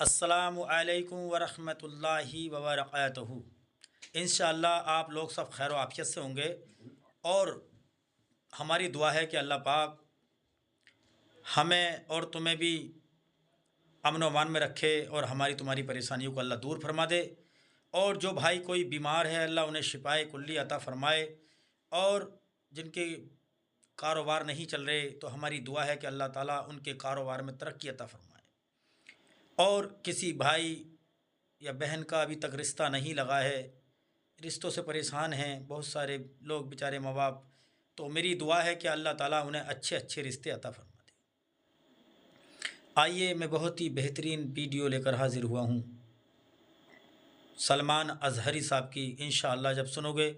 अस्सलामु अलैकुम वरहमतुल्लाहि वबरकातुहू। इंशाअल्लाह आप लोग सब खैर आफियत से होंगे और हमारी दुआ है कि अल्लाह पाक हमें और तुम्हें भी अमन व अमान में रखे और हमारी तुम्हारी परेशानियों को अल्लाह दूर फरमा दे। और जो भाई कोई बीमार है अल्लाह उन्हें शिफाए कुल्ली अता फ़रमाए, और जिनके कारोबार नहीं चल रहे तो हमारी दुआ है कि अल्लाह ताला उनके कारोबार में तरक्की अता फ़रमाए। और किसी भाई या बहन का अभी तक रिश्ता नहीं लगा है, रिश्तों से परेशान हैं बहुत सारे लोग बेचारे माँ बाप, तो मेरी दुआ है कि अल्लाह ताला उन्हें अच्छे अच्छे रिश्ते अता फरमा दे। आइए मैं बहुत ही बेहतरीन वीडियो लेकर हाजिर हुआ हूँ सलमान अज़हरी साहब की। इंशाअल्लाह जब सुनोगे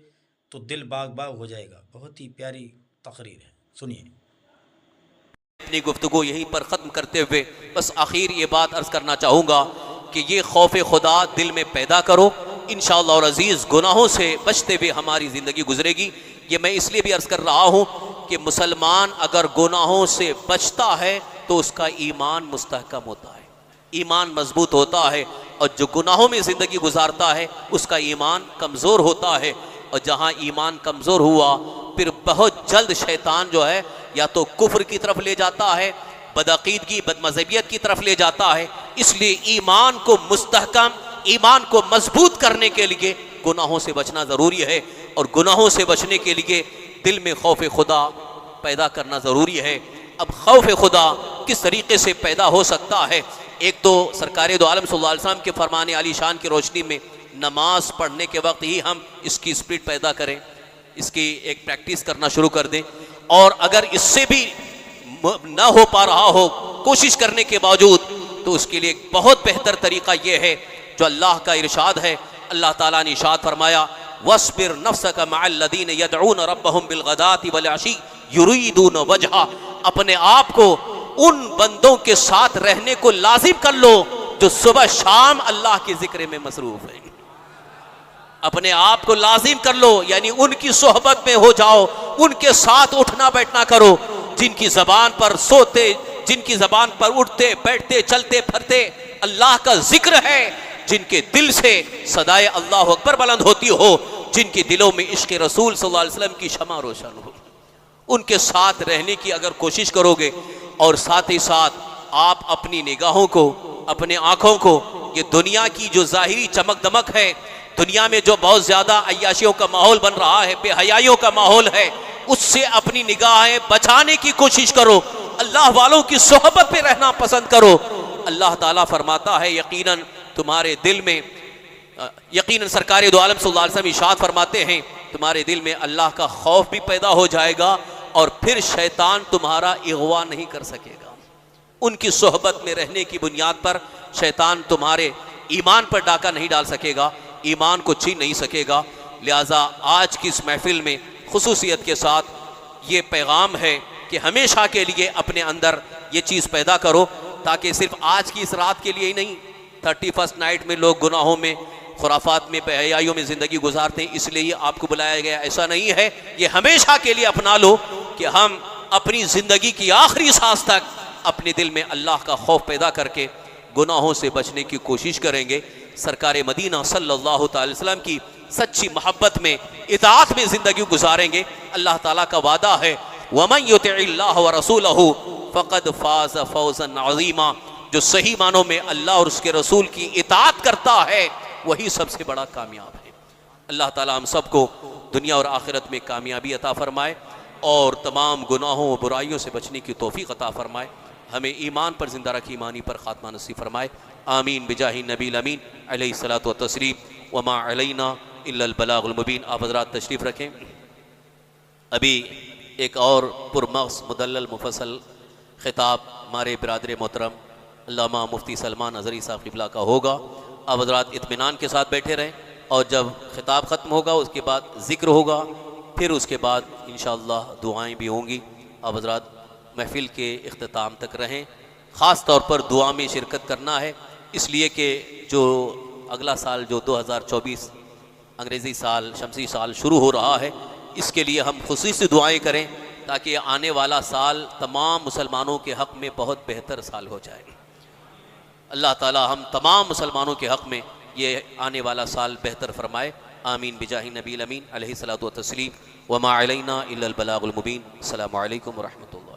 तो दिल बाग बाग हो जाएगा। बहुत ही प्यारी तकरीर है, सुनिए। अपनी गुफ्तगू यहीं पर ख़त्म करते हुए बस आखिर ये बात अर्ज़ करना चाहूँगा कि ये खौफ खुदा दिल में पैदा करो। इंशाअल्लाह और अज़ीज़ गुनाहों से बचते हुए हमारी ज़िंदगी गुजरेगी। ये मैं इसलिए भी अर्ज़ कर रहा हूँ कि मुसलमान अगर गुनाहों से बचता है तो उसका ईमान मुस्तहकम होता है, ईमान मजबूत होता है, और जो गुनाहों में ज़िंदगी गुजारता है उसका ईमान कमज़ोर होता है। और जहाँ ईमान कमज़ोर हुआ फिर बहुत जल्द शैतान जो है या तो कुफ्र की तरफ ले जाता है, बदअकीदगी बदमज़हबियत की तरफ ले जाता है। इसलिए ईमान को मुस्तहकम, ईमान को मजबूत करने के लिए गुनाहों से बचना ज़रूरी है, और गुनाहों से बचने के लिए दिल में खौफ खुदा पैदा करना ज़रूरी है। अब खौफ खुदा किस तरीके से पैदा हो सकता है? एक तो सरकार दो आलम सल्लल्लाहु अलैहि वसल्लम के फरमाने आली शान की रोशनी में नमाज पढ़ने के वक्त ही हम इसकी स्पिरिट पैदा करें, इसकी एक प्रैक्टिस करना शुरू कर दें। और अगर इससे भी न हो पा रहा हो कोशिश करने के बावजूद, तो उसके लिए एक बहुत बेहतर तरीका यह है जो अल्लाह का इरशाद है। अल्लाह ताला ने इरशाद फरमाया, वस्बिर नफ्सका मअल लदीन यदऊन रब्बहुम बिलगदाति वल अशी युरीदून वजहा। अपने आप को उन बंदों के साथ रहने को लाजिम कर लो जो सुबह शाम अल्लाह के जिक्र में मसरूफ है। अपने आप को लाजिम कर लो, यानी उनकी सोहबत में हो जाओ, उनके साथ उठना बैठना करो जिनकी जबान पर सोते, जिनकी जबान पर उठते बैठते चलते फिरते अल्लाह का जिक्र है, जिनके दिल से सदाए अल्लाह अकबर बुलंद होती हो, जिनके दिलों में इश्क रसूल सल्लल्लाहु अलैहि वसल्लम की शमा रोशन हो। उनके साथ रहने की अगर कोशिश करोगे, और साथ ही साथ आप अपनी निगाहों को, अपने आँखों को, ये दुनिया की जो ज़ाहिरी चमक दमक है, दुनिया में जो बहुत ज़्यादा अय्याशियों का माहौल बन रहा है, बेहयाइयों का माहौल है, उससे अपनी निगाहें बचाने की कोशिश करो। अल्लाह वालों की सोहबत में रहना पसंद करो। अल्लाह ताला फरमाता है, यकीनन तुम्हारे दिल में, यकीनन सरकार दो आलम सल्लल्लाहु अलैहि वसल्लम इरशाद फरमाते हैं, तुम्हारे दिल में अल्लाह का खौफ भी पैदा हो जाएगा, और फिर शैतान तुम्हारा इग़वा नहीं कर सकेगा। उनकी सोहबत में रहने की बुनियाद पर शैतान तुम्हारे ईमान पर डाका नहीं डाल सकेगा, ईमान को छीन नहीं सकेगा। लिहाजा आज की इस महफिल में खुसूसियत के साथ ये पैगाम है कि हमेशा के लिए अपने अंदर ये चीज़ पैदा करो, ताकि सिर्फ आज की इस रात के लिए ही नहीं, 31st नाइट में लोग गुनाहों में, खुराफात में, बेहयाइयों में ज़िंदगी गुजारते हैं, इसलिए ये आपको बुलाया गया, ऐसा नहीं है। ये हमेशा के लिए अपना लो कि हम अपनी ज़िंदगी की आखिरी सांस तक अपने दिल में अल्लाह का खौफ पैदा करके गुनाहों से बचने की कोशिश करेंगे। सरकार मदीना सल्लल्लाहु अलैहि वसल्लम की सच्ची मोहब्बत में, इताअत में ज़िंदगी गुजारेंगे। अल्लाह ताला का वादा है, वमन युतिइल्लाह व रसूलहु फ़क़द फ़ाज़ फ़ौज़न अज़ीमा। जो सही मानों में अल्लाह और उसके रसूल की इताअत करता है वही सबसे बड़ा कामयाब है। अल्लाह ताला हम सबको दुनिया और आखिरत में कामयाबी अता फ़रमाए, और तमाम गुनाहों और बुराइयों से बचने की तौफ़ीक़ अता फ़रमाए। हमें ईमान पर ज़िंदा रखी, ईमानी पर ख़ात्मा नसीब फरमाए। आमीन बिजाही नबील अमीन अलैहिस्सलातु वत्तस्लीम वमा अलैना इल्लल बलागुल मुबीन। आप हज़रात तशरीफ़ रखें। अभी एक और पुरमग़ज़ मुदल्लल मुफस्सल ख़िताब हमारे बिरादर मोहतरम अल्लामा मुफ्ती सलमान अज़हरी साहब क़िबला का होगा। आप हज़रात इत्मीनान के साथ बैठे रहें, और जब ख़िताब ख़त्म होगा उसके बाद ज़िक्र होगा, फिर उसके बाद इंशाअल्लाह दुआएँ भी होंगी। आप हज़रात महफ़िल के इख्तिताम तक रहें। ख़ास तौर पर दुआ में शिरकत करना है, इसलिए कि जो अगला साल जो 2024 अंग्रेज़ी साल, शमसी साल शुरू हो रहा है, इसके लिए हम खुसूसी दुआएं करें ताकि आने वाला साल तमाम मुसलमानों के हक़ में बहुत बेहतर साल हो जाए। अल्लाह ताला हम तमाम मुसलमानों के हक़ में ये आने वाला साल बेहतर फरमाए। आमीन बिजाही नबी अमीन अलैहिस्सलातु व तस्लीम व मा अलैना इल्लल बलागुल मुबीन। अस्सलामु अलैकुम व रहमतुल्लाह।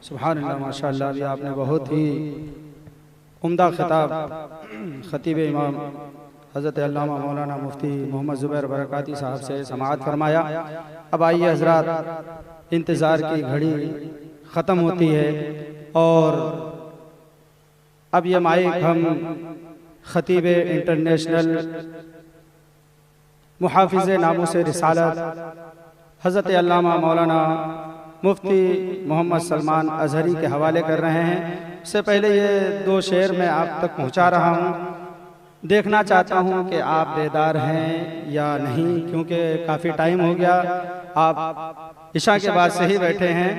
सुभान अल्लाह, माशाअल्लाह। भी आपने बहुत ही उम्दा खिताब खतीब इमाम हज़रत अल्लामा मौलाना मुफ्ती मोहम्मद ज़ुबैर बरकाती साहब से समाअत फरमाया। अब आइए हज़रात, इंतज़ार की घड़ी ख़त्म होती है और अब ये माइक हम खतीब इंटरनेशनल मुहाफ़िज़ नामूस रिसालत हज़रत अल्लामा मौलाना मुफ्ती मोहम्मद सलमान अज़हरी के हवाले कर रहे हैं। इससे पहले ये 2 शेर मैं आप तक पहुंचा रहा हूं। देखना चाहता हूं कि आप बेदार हैं या नहीं, क्योंकि काफ़ी टाइम हो गया, आप इशा के बाद से ही बैठे हैं।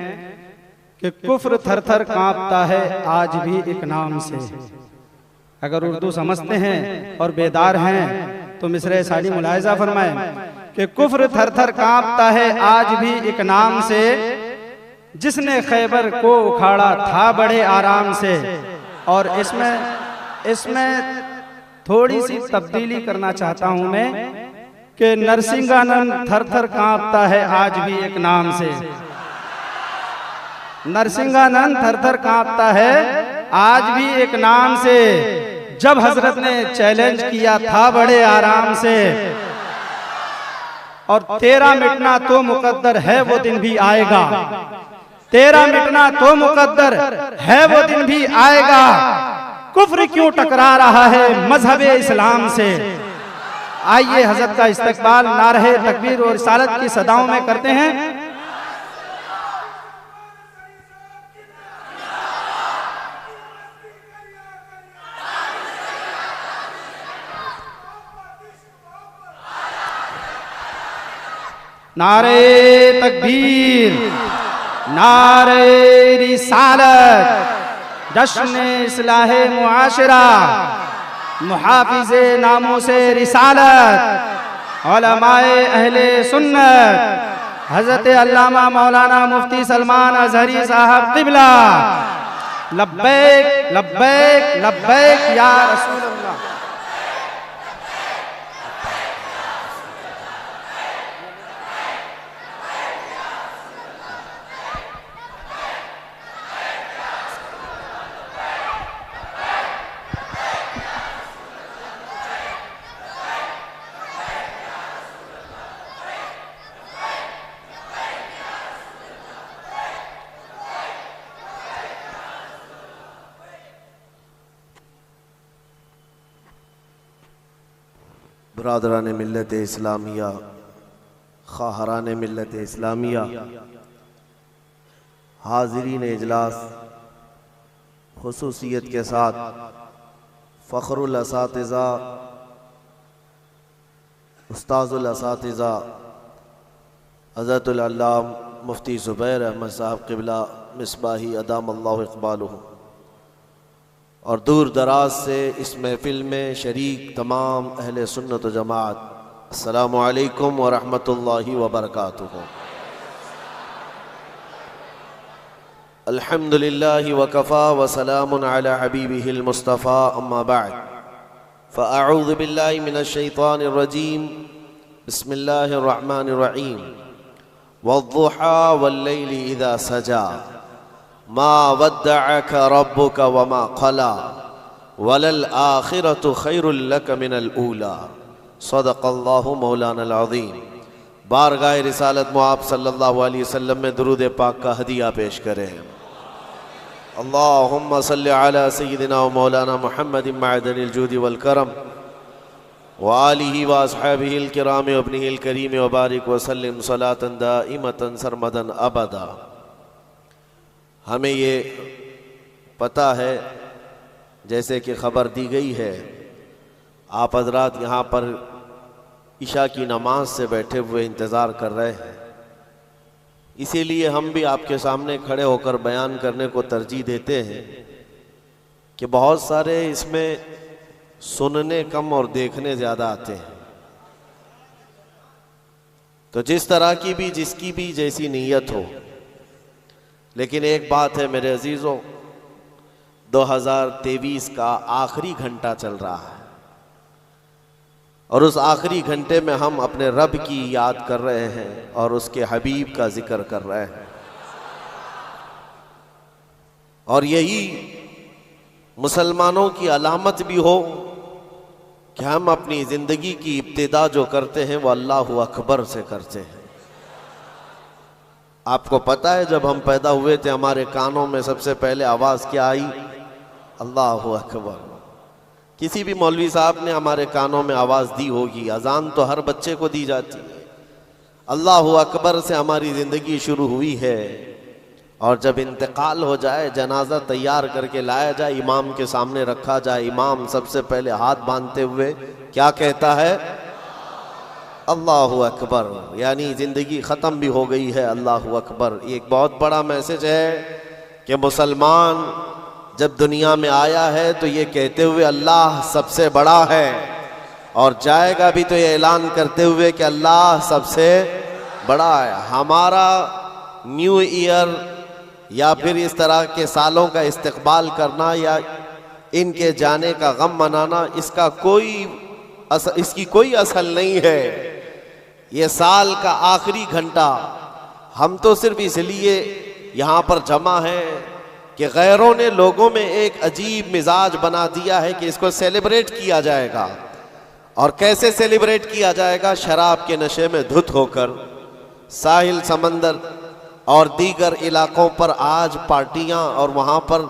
कि कुफ्र थर थर कांपता है आज भी एक नाम से। अगर उर्दू समझते हैं और बेदार हैं तो मिसरे साली मुलाहिजा फरमाएं कि कुफ्र थर थर कांपता है आज भी एक नाम से, जिसने खैबर को उखाड़ा था बड़े आराम से। और इसमें थोड़ी सी तब्दीली करना चाहता हूं मैं कि नरसिंहानंद थर थर कांपता है आज भी एक नाम से। नरसिंहानंद थर थर कांपता है आज भी एक नाम से, जब हजरत ने चैलेंज किया था बड़े आराम से। और तेरा मिटना तो मुकद्दर है वो दिन भी आएगा, तेरा मिटना तो मुकद्दर है वो दिन भी आएगा। कुफ्र क्यों टकरा रहा है मजहब इस्लाम से। आइए हजरत का इस्तकबाल नारे तकबीर और रिसालत की सदाओं में करते हैं। नारे तकबीर, नारे रिसालत, जश्न इस्लाह मुआशरा, मुहाफिज़े नामूसे रिसालत, उलमाए अहले सुन्नत हज़रत अल्लामा मौलाना मुफ्ती सलमान अज़हरी साहब क़िबला। लब्बैक लब्बैक लब्बैक या रसूल अल्लाह। बरादरान मिल्लत इस्लामिया, ख़ाहरान मिल्लत इस्लामिया, हाज़रीन इजलास, खुसूसियत के साथ फ़ख्रुल असातिज़ा उस्ताज़ुल असातिज़ा हज़रतुल अल्लामा मुफ्ती ज़ुबैर अहमद साहब क़िबला मिसबाही अदामल्लाहु इक़बालुहु, और दूर दराज से इस महफ़िल में शरीक तमाम अहले सुन्नत व जमात, अस्सलामु अलैकुम व रहमतुल्लाहि व बरकातुहू। अल्हम्दुलिल्लाहि व कफ़ा व सलामुन अला हबीबिहिल मुस्तफ़ा, अम्मा बअद, फ़अऊज़ु बिल्लाहि मिनश शैतानिर रजीम, बिस्मिल्लाहिर रहमानिर रहीम। वद्दुहा वल्लैलि इज़ा सजा, मा वद्दअक रब्बुक वमा क़ला, वलल आखिरतु खैरुल लक मिनल ऊला। सदक़ल्लाहु मौलानल अज़ीम। बारगाह रिसालत मुआब सल्लल्लाहु अलैहि वसल्लम में दुरूद पाक का हदिया पेश करें। अल्लाहुम्मा सल्लि अला सय्यिदिना व मौलाना मुहम्मदिन मअदनिल जूदि वल करम व आलिहि व अस्हाबिहिल किराम व इब्निहिल करीम व बारिक व सल्लिम सलातन दाइमतन सरमदन अबदा। हमें ये पता है, जैसे कि ख़बर दी गई है, आप हज़रात यहाँ पर इशा की नमाज से बैठे हुए इंतज़ार कर रहे हैं। इसीलिए हम भी आपके सामने खड़े होकर बयान करने को तरजीह देते हैं कि बहुत सारे इसमें सुनने कम और देखने ज़्यादा आते हैं। तो जिस तरह की भी जिसकी भी जैसी नीयत हो, लेकिन एक बात है मेरे अजीज़ों, 2023 का आखिरी घंटा चल रहा है और उस आखिरी घंटे में हम अपने रब की याद कर रहे हैं और उसके हबीब का जिक्र कर रहे हैं। और यही मुसलमानों की अलामत भी हो कि हम अपनी ज़िंदगी की इब्तिदा जो करते हैं वो अल्लाहु अकबर से करते हैं। आपको पता है जब हम पैदा हुए थे हमारे कानों में सबसे पहले आवाज़ क्या आई? अल्लाहु अकबर। किसी भी मौलवी साहब ने हमारे कानों में आवाज़ दी होगी, अजान तो हर बच्चे को दी जाती है। अल्लाहु अकबर से हमारी ज़िंदगी शुरू हुई है और जब इंतकाल हो जाए, जनाजा तैयार करके लाया जाए, इमाम के सामने रखा जाए, इमाम सबसे पहले हाथ बांधते हुए क्या कहता है? अल्लाहु अकबर। यानी ज़िंदगी ख़त्म भी हो गई है, अल्लाहु अकबर। एक बहुत बड़ा मैसेज है कि मुसलमान जब दुनिया में आया है तो ये कहते हुए अल्लाह सबसे बड़ा है, और जाएगा भी तो ये ऐलान करते हुए कि अल्लाह सबसे बड़ा है। हमारा न्यू ईयर या फिर इस तरह के सालों का इस्तकबाल करना या इनके जाने का गम मनाना, इसकी कोई असल नहीं है। ये साल का आखिरी घंटा हम तो सिर्फ इसलिए यहाँ पर जमा है कि गैरों ने लोगों में एक अजीब मिजाज बना दिया है कि इसको सेलिब्रेट किया जाएगा। और कैसे सेलिब्रेट किया जाएगा? शराब के नशे में धुत होकर साहिल, समंदर और दीगर इलाकों पर आज पार्टियां और वहाँ पर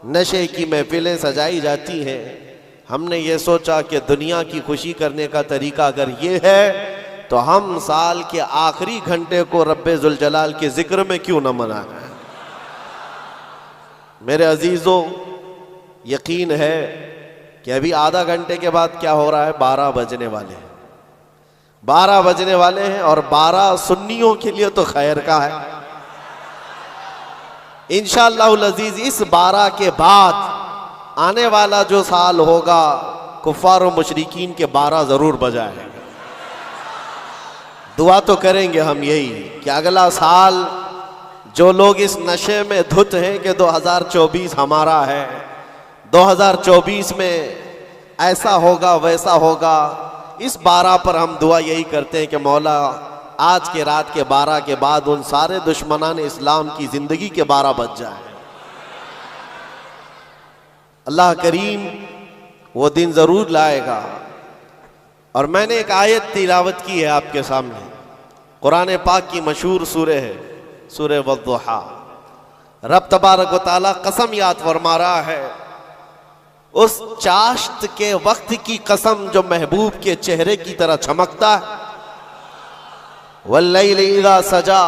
नशे की महफिलें सजाई जाती हैं। हमने ये सोचा कि दुनिया की खुशी करने का तरीका अगर ये है तो हम साल के आखिरी घंटे को रब्बे जुल जलाल के जिक्र में क्यों न मनाएं। मेरे अजीज़ों, यकीन है कि अभी आधा घंटे के बाद क्या हो रहा है? 12 बजने वाले हैं। 12 बजने वाले हैं और 12 सुन्नियों के लिए तो खैर का है। इंशाअल्लाहुल अजीज इस 12 के बाद आने वाला जो साल होगा, कुफ्फार और मुशरिकीन के 12 जरूर बजाएंगे। दुआ तो करेंगे हम यही कि अगला साल जो लोग इस नशे में धुत हैं कि 2024 हमारा है, 2024 में ऐसा होगा वैसा होगा। इस 12 पर हम दुआ यही करते हैं कि मौला आज के रात के 12 के बाद उन सारे दुश्मनान इस्लाम की ज़िंदगी के 12 बज जाए। अल्लाह करीम वो दिन ज़रूर लाएगा। और मैंने एक आयत तिलावत की है आपके सामने, कुरान पाक की मशहूर सूरह है, सूरह वद्दुहा। रब तबारक व तआला कसम याद फरमा रहा है उस चाश्त के वक्त की कसम जो महबूब के चेहरे की तरह चमकता है। वल्लैल इज़ा सजा,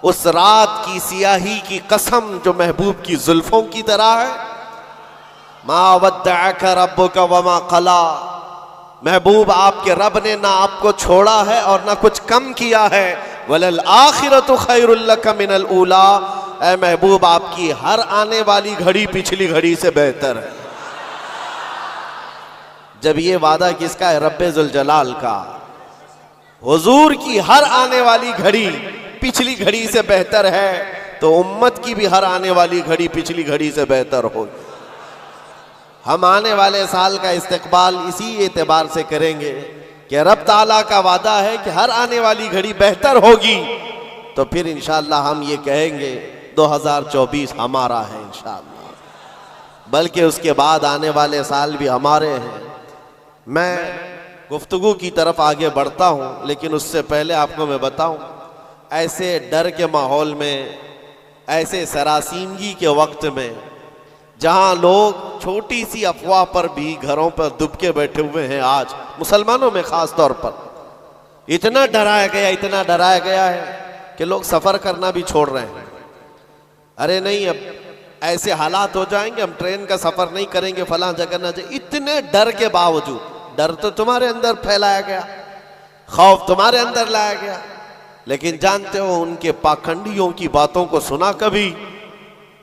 उस रात की सियाही की कसम जो महबूब की जुल्फों की तरह है। मा वद्दअक रब्बुका वमा क़ला, महबूब आपके रब ने ना आपको छोड़ा है और ना कुछ कम किया है। वलल आखिरतु खैरुल लका मिनल ऊला, ऐ महबूब आपकी हर आने वाली घड़ी पिछली घड़ी से बेहतर है। जब ये वादा किसका है? रब्बे जुल जलाल का। हुजूर की हर आने वाली घड़ी पिछली घड़ी से बेहतर है, तो उम्मत की भी हर आने वाली घड़ी पिछली घड़ी से बेहतर होगी। हम आने वाले साल का इस्तकबाल इसी एतबार से करेंगे कि रब ताला का वादा है कि हर आने वाली घड़ी बेहतर होगी, तो फिर इंशाअल्लाह हम ये कहेंगे 2024 हमारा है इंशाअल्लाह। बल्कि उसके बाद आने वाले साल भी हमारे हैं। मैं गुफ्तगू की तरफ आगे बढ़ता हूँ, लेकिन उससे पहले आपको मैं बताऊँ, ऐसे डर के माहौल में, ऐसे सरासीमगी के वक्त में, जहाँ लोग छोटी सी अफवाह पर भी घरों पर दुबके बैठे हुए हैं, आज मुसलमानों में ख़ास तौर पर इतना डराया गया है कि लोग सफ़र करना भी छोड़ रहे हैं। अरे नहीं, अब ऐसे हालात हो जाएंगे, हम ट्रेन का सफ़र नहीं करेंगे, फलां जगह ना जाए। इतने डर के बावजूद, डर तो तुम्हारे अंदर फैलाया गया, खौफ तुम्हारे अंदर लाया गया, लेकिन जानते हो उनके पाखंडियों की बातों को सुना कभी?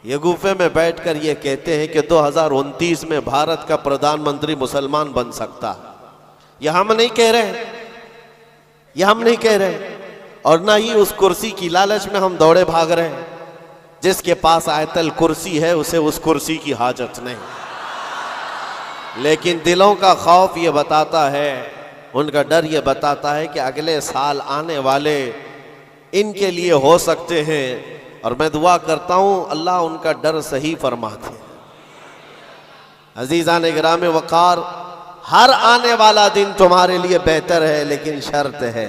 ये गुफे में बैठकर ये कहते हैं कि 2029 में भारत का प्रधानमंत्री मुसलमान बन सकता है। यह हम नहीं कह रहे हैं, ये हम नहीं कह रहे, और ना ही उस कुर्सी की लालच में हम दौड़े भाग रहे हैं। जिसके पास आयतल कुर्सी है उसे उस कुर्सी की हाजत नहीं, लेकिन दिलों का खौफ ये बताता है, उनका डर ये बताता है कि अगले साल आने वाले इनके लिए हो सकते हैं। और मैं दुआ करता हूं अल्लाह उनका डर सही फरमाते। अजीज़ान गिराम वक़ार, हर आने वाला दिन तुम्हारे लिए बेहतर है, लेकिन शर्त है,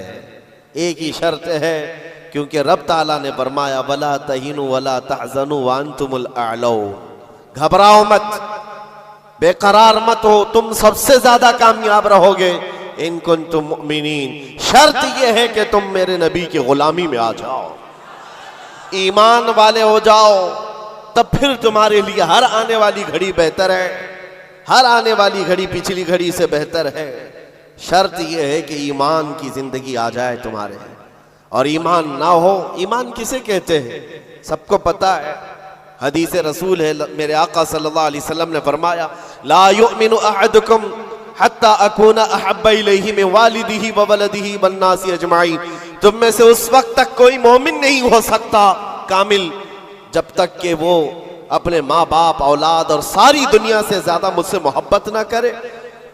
एक ही शर्त है, क्योंकि रब ताला ने फरमाया वला तहीनु वला तहज़नु व अंतुमुल अअलौन। घबराओ मत, बेकरार मत हो, तुम सबसे ज्यादा कामयाब रहोगे इन कुंतुम मुमिनीन। शर्त यह है कि तुम मेरे नबी की गुलामी में आ जाओ, ईमान वाले हो जाओ, तब फिर तुम्हारे लिए हर आने वाली घड़ी बेहतर है, हर आने वाली घड़ी पिछली घड़ी से बेहतर है। शर्त यह है कि ईमान की जिंदगी आ जाए तुम्हारे, और ईमान ना हो, ईमान किसे कहते हैं सबको पता है, हदीस रसूल है, मेरे आका सल्लल्लाहु अलैहि वसल्लम ने फरमाया ला युमिनु अहदुकुम हत्ता अकूना अहब्बा इलैहि मिन वालिदिही व वलदिही वन नासी अजमाइन। तुम में से उस वक्त तक कोई मोमिन नहीं हो सकता कामिल जब तक कि वो अपने माँ बाप, औलाद और सारी दुनिया से ज्यादा मुझसे मोहब्बत ना करे।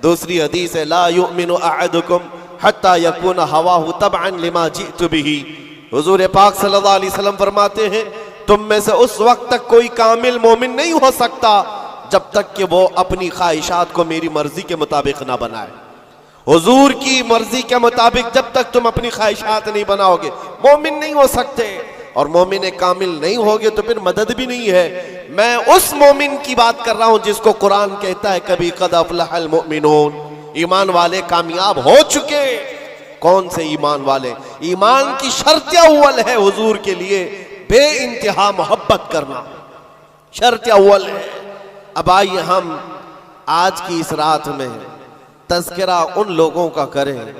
दूसरी हदीस है ला युमिनु अहदुकुम हत्ता यकूना हवाहु तबअन लिमा जिअतु बिही। हुजूर पाक सल्लल्लाहु अलैहि वसल्लम फरमाते हैं तुम में से उस वक्त तक कोई कामिल मोमिन नहीं हो सकता जब तक कि वो अपनी ख्वाहिशात को मेरी मर्जी के मुताबिक ना बनाए। हुजूर की मर्जी के मुताबिक जब तक तुम अपनी ख्वाहिशात नहीं बनाओगे मोमिन नहीं हो सकते, और मोमिन कामिल नहीं होगे तो फिर मदद भी नहीं है। मैं उस मोमिन की बात कर रहा हूं जिसको कुरान कहता है कभी कद अफलहल मुमिनून, ईमान वाले कामयाब हो चुके। कौन से ईमान वाले? ईमान की शर्त अव्वल है हुजूर के लिए बे इंतहा मोहब्बत करना, शर्त अव्वल है। अब आइए हम आज की इस रात में तज़किरा उन लोगों का करें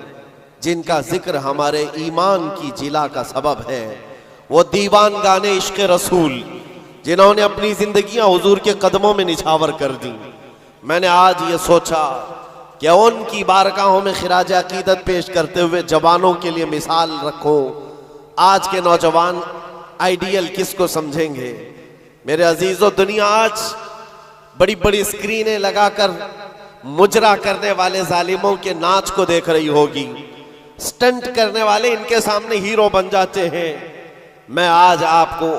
जिनका जिक्र हमारे ईमान की जिला का सबब है। वो दीवान गाने इश्क़ रसूल जिन्होंने अपनी जिंदगियां हुजूर के कदमों में निछावर कर दी। मैंने आज ये सोचा कि उनकी बारगाहों में खिराज अकीदत पेश करते हुए जवानों के लिए मिसाल रखो। आज के नौजवान आइडियल किसको समझेंगे? मेरे अजीजों, दुनिया आज बड़ी बड़ी स्क्रीनें लगाकर मुजरा करने वाले जालिमों के नाच को देख रही होगी। स्टंट करने वाले इनके सामने हीरो बन जाते हैं। मैं आज आपको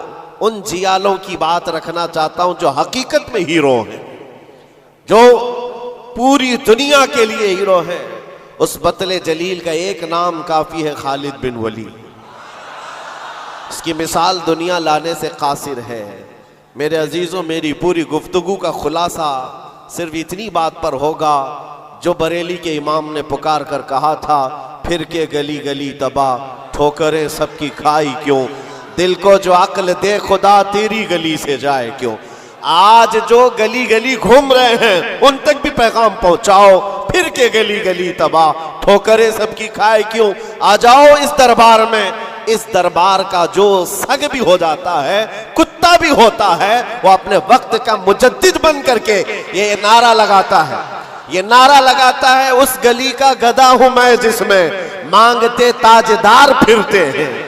उन जियालों की बात रखना चाहता हूं जो हकीकत में हीरो हैं, जो पूरी दुनिया के लिए हीरो है। उस बतले जलील का एक नाम काफी है, खालिद बिन वलीद। इसकी मिसाल दुनिया लाने से कासिर है। मेरे अजीजों, मेरी पूरी गुफ्तगू का खुलासा सिर्फ इतनी बात पर होगा जो बरेली के इमाम ने पुकार कर कहा था, फिर के गली गली तबाह ठोकरें सबकी खाई क्यों, दिल को जो अक्ल दे खुदा तेरी गली से जाए क्यों। आज जो गली गली घूम रहे हैं उन तक भी पैगाम पहुंचाओ, फिर के गली गली तबाह ठोकरें सबकी खाए क्यों। आ जाओ इस दरबार में, इस दरबार का जो सग भी हो जाता है, कुत्ता भी होता है, वो अपने वक्त का मुजद्दिद बन करके ये नारा लगाता है, ये नारा लगाता है, उस गली का गधा हूं मैं जिसमें मांगते ताजदार फिरते हैं।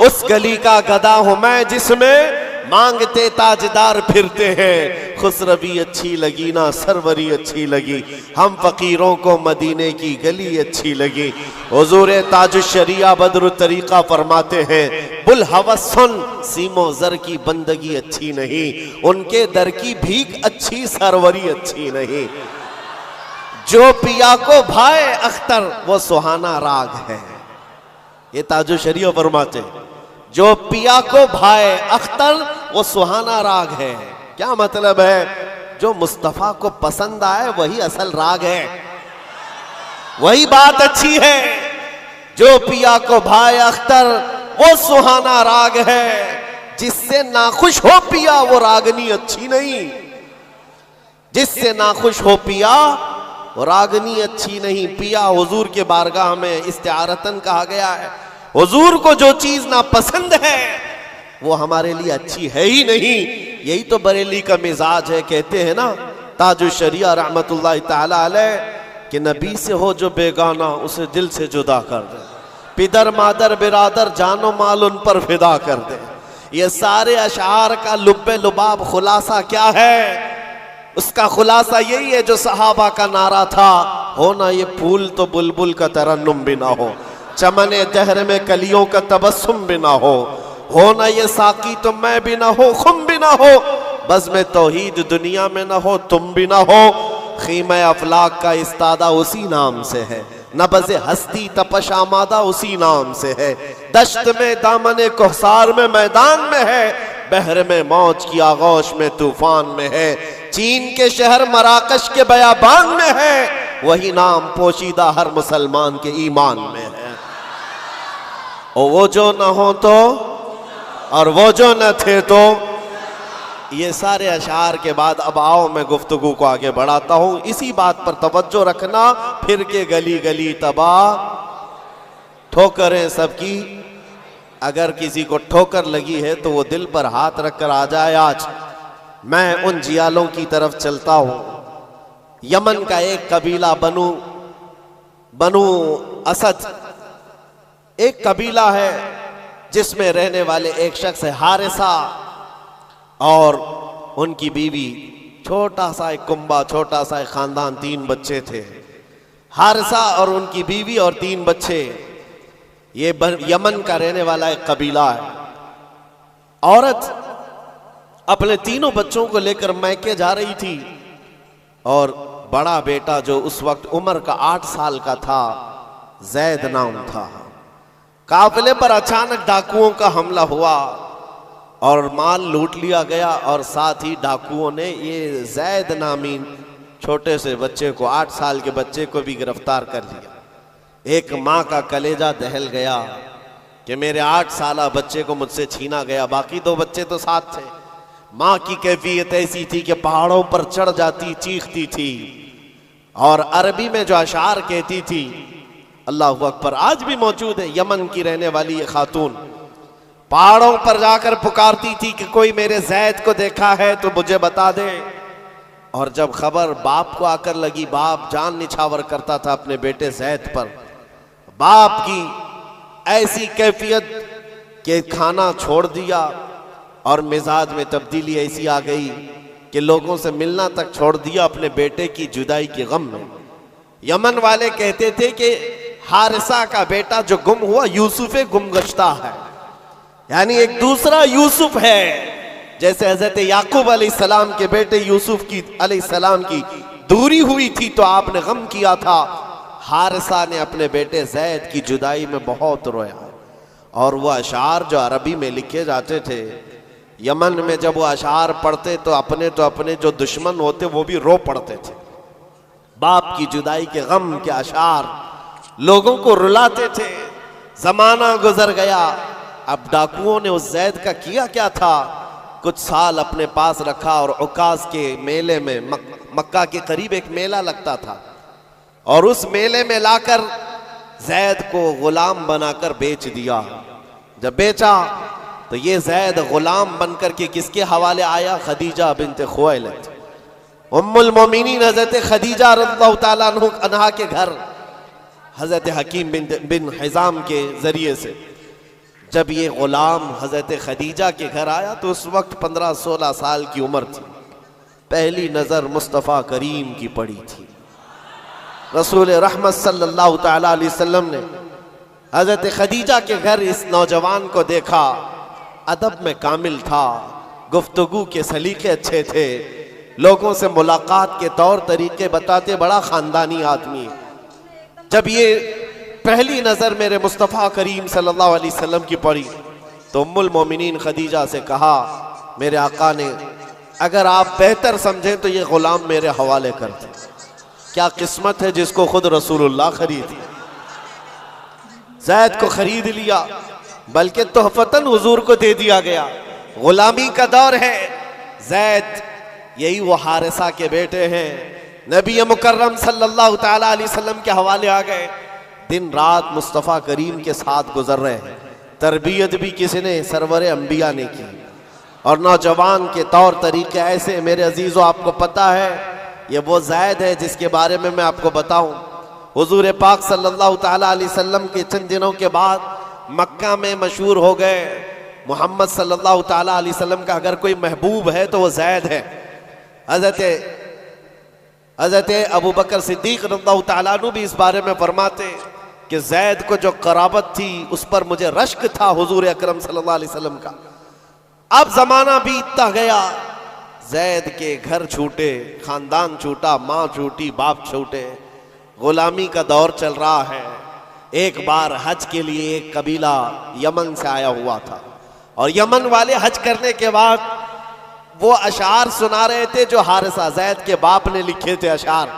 उस गली का गधा हूं मैं जिसमें मांगते ताजदार फिरते हैं। खुसरवी अच्छी लगी ना सरवरी अच्छी लगी, हम फकीरों को मदीने की गली अच्छी लगी। हुजूर ताजुश शरिया बदरुत तरीका फरमाते हैं, बुल हवस सुन सीमो जर की बंदगी अच्छी नहीं, उनके दर की भीख अच्छी सरवरी अच्छी नहीं। जो पिया को भाए अख्तर वो सुहाना राग है। ये ताजुश शरिया फरमाते हैं, जो पिया को भाए अख्तर वो सुहाना राग है। क्या मतलब है? जो मुस्तफा को पसंद आए वही असल राग है, वही बात अच्छी है। जो पिया को भाए अख्तर वो सुहाना राग है। जिससे नाखुश हो पिया वो रागनी अच्छी नहीं, जिससे नाखुश हो पिया वो रागनी अच्छी नहीं। पिया हुजूर के बारगाह में इस्तिआरतन कहा गया है। हुजूर को जो चीज ना पसंद है वो हमारे लिए अच्छी है ही नहीं। यही तो बरेली का मिजाज है। कहते हैं ना ताजुश शरिया रहमतुल्लाह ताला अलैह, कि नबी से हो जो बेगाना उसे दिल से जुदा कर दे, पिदर मादर बिरादर जानो माल उन पर फिदा कर दे। ये सारे अशार का लुब्बे लुबाब खुलासा क्या है? उसका खुलासा यही है जो सहाबा का नारा था, हो ना ये फूल तो बुलबुल का तरन्नुम भी ना हो, चमने दहर में कलियों का तबस्सुम भी ना हो ना ये साकी तो मैं भी ना हो, खुम भी ना हो, बस में तौहीद दुनिया में ना हो, तुम भी ना हो। खीमे अफलाक का इस्तादा उसी नाम से है, नबज़े हस्ती तपश आमादा उसी नाम से है, दश्त में दामने कोहसार में मैदान में है, बहर में मौज की आगोश में तूफान में है, चीन के शहर मराकश के बयाबान में है, वही नाम पोशीदा हर मुसलमान के ईमान में है। और वो जो न हो तो और वो जो न थे तो। ये सारे अशार के बाद अब आओ मैं गुफ्तगू को आगे बढ़ाता हूं। इसी बात पर तवज्जो रखना, फिर के गली गली तबाह, ठोकरें सबकी, अगर किसी को ठोकर लगी है तो वो दिल पर हाथ रखकर आ जाए। आज मैं उन जियालों की तरफ चलता हूं। यमन का एक कबीला बनु असद एक कबीला है जिसमें रहने वाले एक शख्स है हारिसा, और उनकी बीवी, छोटा सा एक कुंबा, छोटा सा एक खानदान, 3 बच्चे थे। हारिसा और उनकी बीवी और 3 बच्चे। ये यमन का रहने वाला एक कबीला है। औरत अपने 3 बच्चों को लेकर मैके जा रही थी, और बड़ा बेटा जो उस वक्त उम्र का 8 साल का था, जैद नाम था, काफिले पर अचानक डाकुओं का हमला हुआ और माल लूट लिया गया, और साथ ही डाकुओं ने ये जैद नामी छोटे से बच्चे को, 8 साल के बच्चे को भी गिरफ्तार कर लिया। एक माँ का कलेजा दहल गया कि मेरे 8 साला बच्चे को मुझसे छीना गया, बाकी 2 बच्चे तो साथ थे। माँ की कैफियत ऐसी थी कि पहाड़ों पर चढ़ जाती, चीखती थी, और अरबी में जो अशार कहती थी, अल्लाहु अकबर, आज भी मौजूद है। यमन की रहने वाली ये खातून पहाड़ों पर जाकर पुकारती थी कि कोई मेरे जैद को देखा है तो मुझे बता दे। और जब खबर बाप को आकर लगी, बाप जान निछावर करता था अपने बेटे जैद पर। बाप की ऐसी कैफियत कि खाना छोड़ दिया, और मिजाज में तब्दीली ऐसी आ गई कि लोगों से मिलना तक छोड़ दिया अपने बेटे की जुदाई के गम में। यमन वाले कहते थे कि हारिसा का बेटा जो गुम हुआ यूसुफ गुमगश्ता है, यानी एक दूसरा यूसुफ है। जैसे हजरत याकूब अलैहिस्सलाम के बेटे यूसुफ की अलैहिस्सलाम की दूरी हुई थी तो आपने गम किया था, हारिसा ने अपने बेटे जैद की जुदाई में बहुत रोया। और वह अशार जो अरबी में लिखे जाते थे, यमन में जब वो अशार पढ़ते तो अपने जो दुश्मन होते वो भी रो पड़ते थे। बाप की जुदाई के गम के अशार लोगों को रुलाते थे। जमाना गुजर गया। अब डाकुओं ने उस जैद का किया क्या था, कुछ साल अपने पास रखा, और उकास के मेले में, मक्का के करीब एक मेला लगता था, और उस मेले में लाकर जैद को गुलाम बनाकर बेच दिया। जब बेचा तो ये जैद गुलाम बनकर के किसके हवाले आया? खदीजा बिन्त खुवैलिद, उम्मुल मोमिनीन हजरत खदीजा रज़ियल्लाहु ताला अन्हा के घर हजरत हकीम बिन हिजाम के जरिए से। जब ये गुलाम हजरत खदीजा के घर आया तो उस वक्त 15-16 साल की उम्र थी। पहली नजर मुस्तफ़ा करीम की पड़ी थी। रसूल रहमत सल्लल्लाहु ताला अलैहि वसल्लम ने हजरत खदीजा के घर इस नौजवान को देखा। अदब में कामिल था, गुफ्तगू के सलीके अच्छे थे, लोगों से मुलाकात के तौर तरीके बताते, बड़ा खानदानी आदमी। जब ये पहली नजर मेरे मुस्तफ़ा करीम सल्लल्लाहु अलैहि वसल्लम की पड़ी तो उम्मुल मोमिनीन खदीजा से कहा, मेरे आका ने अगर आप बेहतर समझें तो ये गुलाम मेरे हवाले कर दें। क्या किस्मत है जिसको खुद रसूलुल्लाह खरीदी। जैद को खरीद लिया, बल्कि तोहफतन हुजूर को दे दिया गया। गुलामी का दौर है। जैद यही वो हारिसा के बेटे हैं, नबी मुकर्रम सल्लल्लाहु ताला अलैहि वसल्लम के हवाले आ गए। दिन रात मुस्तफ़ा करीम के साथ गुजर रहे हैं। तरबियत भी किसी ने सरवर अंबिया ने की, और नौजवान के तौर तरीके ऐसे। मेरे अजीज़ों, आपको पता है ये वो ज़ैद है जिसके बारे में मैं आपको बताऊं। हुजूर पाक सल्लल्लाहु ताला अलैहि वसल्लम के चंद दिनों के बाद मक्का में मशहूर हो गए मोहम्मद सल्लल्लाहु ताला अलैहि वसल्लम का अगर कोई महबूब है तो वो ज़ैद है। हज़रत अबू बकर सिद्दीक़ रज़ियल्लाहु ताला अन्हु भी इस बारे में फरमाते कि ज़ैद को जो कराबत थी उस पर मुझे रश्क था हुजूर अकरम सल्लल्लाहु अलैहि वसल्लम का। अब ज़माना बीतता गया, ज़ैद के घर छूटे, ख़ानदान छूटा, माँ छूटी, बाप छूटे, ग़ुलामी का दौर चल रहा है। एक बार हज के लिए एक कबीला यमन से आया हुआ था और यमन वाले हज करने के बाद वो अशार सुना रहे थे जो हारिसा ज़ैद के बाप ने लिखे थे अशार,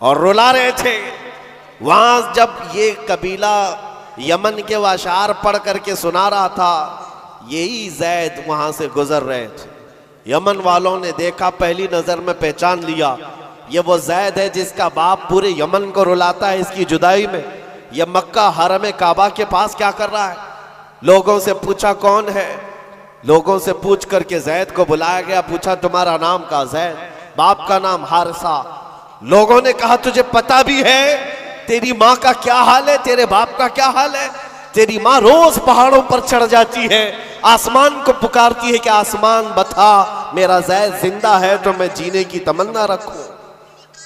और रुला रहे थे। वहां जब ये कबीला यमन के वो अशार पढ़ करके सुना रहा था, यही ज़ैद वहां से गुजर रहे थे। यमन वालों ने देखा, पहली नजर में पहचान लिया, ये वो ज़ैद है जिसका बाप पूरे यमन को रुलाता है इसकी जुदाई में। यह मक्का हरम काबा के पास क्या कर रहा है? लोगों से पूछा कौन है, लोगों से पूछ करके ज़ैद को बुलाया गया। पूछा तुम्हारा नाम का? ज़ैद। बाप का नाम हारिसा। लोगों ने कहा तुझे पता भी है तेरी माँ का क्या हाल है, तेरे बाप का क्या हाल है? तेरी माँ रोज पहाड़ों पर चढ़ जाती है, आसमान को पुकारती है कि आसमान बता मेरा ज़ैद जिंदा है तो मैं जीने की तमन्ना रखूं।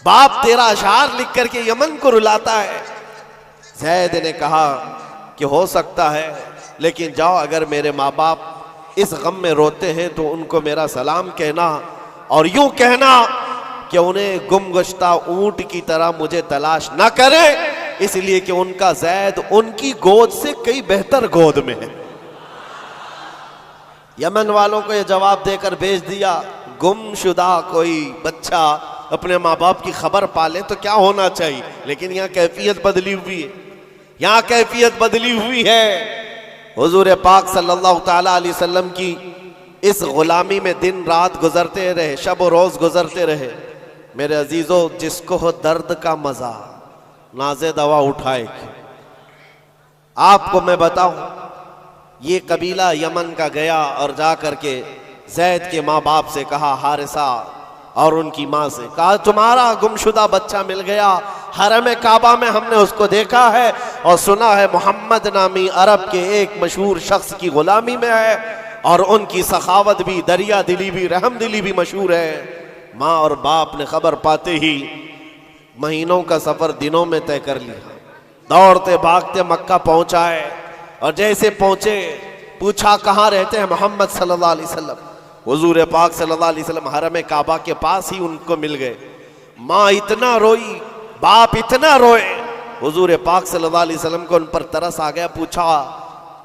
बाप तेरा अशार लिख करके यमन को रुलाता है। ज़ैद ने कहा कि हो सकता है, लेकिन जाओ, अगर मेरे माँ बाप इस गम में रोते हैं तो उनको मेरा सलाम कहना और यूं कहना कि उन्हें गुमगुश्ता ऊंट की तरह मुझे तलाश ना करें, इसलिए कि उनका ज़ैद उनकी गोद से कई बेहतर गोद में है। यमन वालों को यह जवाब देकर भेज दिया, गुमशुदा कोई बच्चा अपने माँ बाप की खबर पाले तो क्या होना चाहिए, लेकिन यहाँ कैफियत बदली हुई है, यहाँ कैफियत बदली हुई है। हुजूर पाक सल्लल्लाहु ताला अलैहि वसल्लम की इस गुलामी में दिन रात गुजरते रहे, शब और रोज गुजरते रहे। मेरे अजीजों, जिसको हो दर्द का मजा नाज़े दवा उठाएगी। आपको मैं बताऊं, ये कबीला यमन का गया और जा करके ज़ैद के माँ बाप से कहा, हारिसा और उनकी माँ से कहा, तुम्हारा गुमशुदा बच्चा मिल गया, हरम काबा में हमने उसको देखा है और सुना है मोहम्मद नामी अरब के एक मशहूर शख्स की गुलामी में है और उनकी सखावत भी, दरिया दिली भी, रहम दिली भी मशहूर है। माँ और बाप ने खबर पाते ही महीनों का सफर दिनों में तय कर लिया, दौड़ते भागते मक्का पहुंचाए और जैसे पहुंचे पूछा कहाँ रहते हैं मोहम्मद सल्लल्लाहु अलैहि वसल्लम। हुजूर पाक सल्लल्लाहु अलैहि वसल्लम हरम काबा के पास ही उनको मिल गए। माँ इतना रोई, बाप इतना रोए, हुजूर पाक सल्लल्लाहु अलैहि वसल्लम को उन पर तरस आ गया। पूछा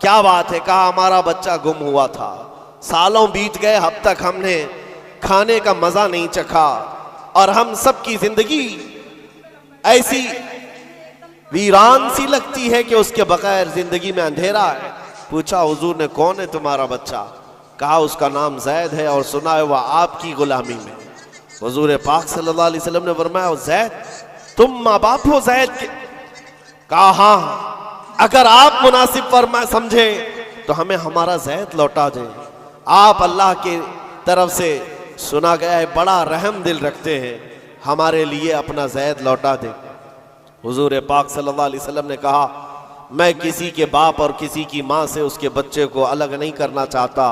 क्या बात है? कहा हमारा बच्चा गुम हुआ था, सालों बीत गए, अब तक हमने खाने का मजा नहीं चखा और हम सब की जिंदगी ऐसी वीरान सी लगती है कि उसके बगैर जिंदगी में अंधेरा है। पूछा हुजूर ने कौन है तुम्हारा बच्चा? कहा उसका नाम ज़ैद है और सुना है वह आपकी गुलामी में। हुजूर पाक सल्लल्लाहु अलैहि वसल्लम ने फरमाया, ज़ैद तुम माँ बाप हो ज़ैद के? कहा हाँ, अगर आप मुनासिब फरमा समझे तो हमें हमारा ज़ैद लौटा दें। आप अल्लाह के तरफ से सुना गया है बड़ा रहम दिल रखते हैं, हमारे लिए अपना ज़ैद लौटा दें। हुजूर पाक सल्लल्लाहु अलैहि वसल्लम ने कहा, मैं किसी के बाप और किसी की माँ से उसके बच्चे को अलग नहीं करना चाहता,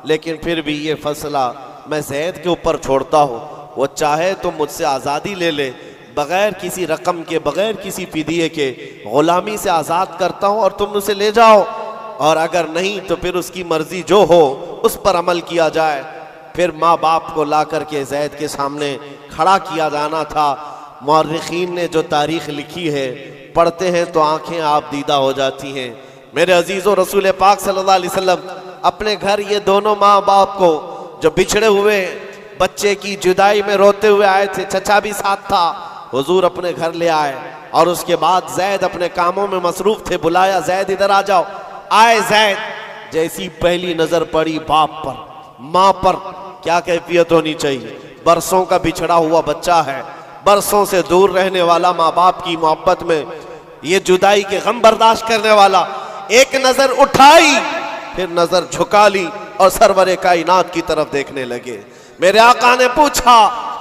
लेकिन फिर भी ये फैसला मैं ज़ैद के ऊपर छोड़ता हूँ। वो चाहे तो मुझसे आज़ादी ले ले, बग़ैर किसी रकम के, बग़ैर किसी फिदिये के ग़ुलामी से आज़ाद करता हूँ और तुम उसे ले जाओ, और अगर नहीं तो फिर उसकी मर्ज़ी जो हो उस पर अमल किया जाए। फिर माँ बाप को ला करके ज़ैद के सामने खड़ा किया जाना था। मुअर्रिखीन ने जो तारीख़ लिखी है, पढ़ते हैं तो आँखें आप दीदा हो जाती हैं। मेरे अजीज़ों, रसूल पाक सल्लल्लाहु अलैहि वसल्लम अपने घर ये दोनों माँ बाप को जो बिछड़े हुए बच्चे की जुदाई में रोते हुए आए थे, चचा भी साथ था, हुजूर अपने घर ले आए और उसके बाद ज़ैद अपने कामों में मसरूफ़ थे। बुलाया, ज़ैद इधर आ जाओ। आए ज़ैद, जैसी पहली नज़र पड़ी बाप पर, माँ पर, क्या कैफियत होनी चाहिए। बरसों का बिछड़ा हुआ बच्चा है, बरसों से दूर रहने वाला, माँ बाप की मोहब्बत में ये जुदाई के गम बर्दाश्त करने वाला। एक नज़र उठाई, फिर नज़र झुका ली और सरवरे कायनात की तरफ देखने लगे। मेरे आका ने पूछा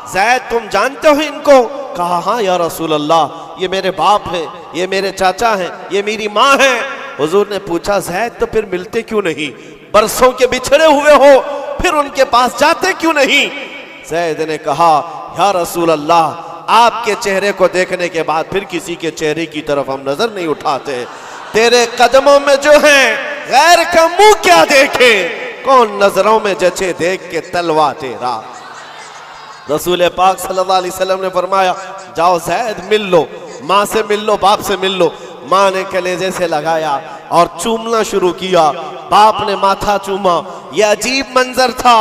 जैद तुम जानते हो इनको? कहा हाँ या रसूल अल्लाह, ये मेरे बाप हैं, ये मेरे चाचा हैं, ये मेरी माँ है। हुजूर ने पूछा जैद तो फिर मिलते क्यों नहीं? बरसों के बिछड़े हुए हो, फिर उनके पास जाते क्यों नहीं? जैद ने कहा या रसूल अल्लाह, आपके चेहरे को देखने के बाद फिर किसी के चेहरे की तरफ हम नजर नहीं उठाते। तेरे कदमों में जो है गैर का मुंह क्या देखे, कौन नजरों में जचे देख के तलवा तेरा। रसूल पाक सल्लल्लाहु अलैहि वसल्लम ने फरमाया जाओ जैद मिल लो, माँ से मिल लो, बाप से मिल लो। माँ ने कलेजे से लगाया और चूमना शुरू किया, बाप ने माथा चूमा। यह अजीब मंजर था।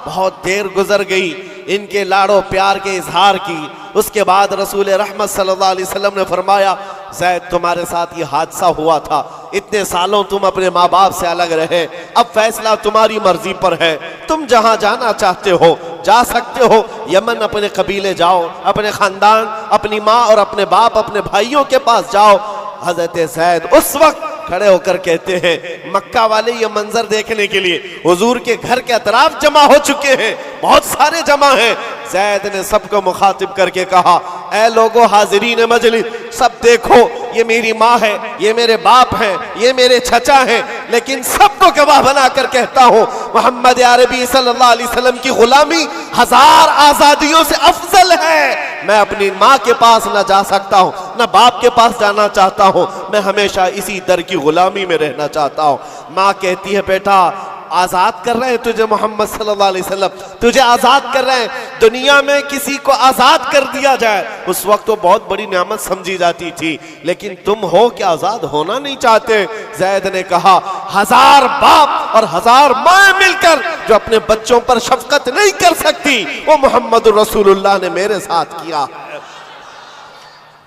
बहुत देर गुजर गई इनके लाड़ो प्यार के इजहार की। उसके बाद रसूल रहमत सल्लल्लाहु अलैहि वसल्लम ने फरमाया ज़ैद तुम्हारे साथ ये हादसा हुआ था, इतने सालों तुम अपने माँ बाप से अलग रहे, अब फैसला तुम्हारी मर्जी पर है, तुम जहां जाना चाहते हो जा सकते हो। यमन अपने कबीले जाओ, अपने खानदान, अपनी माँ और अपने बाप, अपने भाइयों के पास जाओ। हजरत ज़ैद उस वक्त खड़े होकर कहते हैं मक्का वाले ये मंजर देखने के लिए हुजूर के घर के अतराफ जमा हो चुके हैं, बहुत सारे जमा हैं। ज़ैद ने सबको मुखातिब करके कहा ऐ लोगो हाजिरीन मजलिस, सब देखो ये मेरी माँ है, ये मेरे बाप हैं, ये मेरे चचा हैं, लेकिन सबको गवाह बनाकर कहता हूँ मोहम्मद अरबी सल्लल्लाहु अलैहि वसल्लम की गुलामी 1000 आजादियों से अफजल है। मैं अपनी माँ के पास न जा सकता हूँ, न बाप के पास जाना चाहता हूँ, मैं हमेशा इसी दर की गुलामी में रहना चाहता हूँ। माँ कहती है बेटा आजाद कर रहे हैं तुझे मोहम्मद सल्लल्लाहु अलैहि वसल्लम, तुझे आजाद कर रहे हैं। दुनिया में किसी को आजाद कर दिया जाए उस वक्त तो बहुत बड़ी नेमत समझी जाती थी, लेकिन तुम हो कि आजाद होना नहीं चाहते। ज़ैद ने कहा 1000 बाप और 1000 माँ मिलकर जो अपने बच्चों पर शफकत नहीं कर सकती, वो मोहम्मद रसूलुल्लाह ने मेरे साथ किया।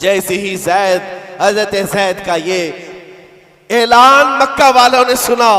जैसे ही ज़ैद हज़रत ज़ैद का ये ऐलान मक्का वालों ने सुना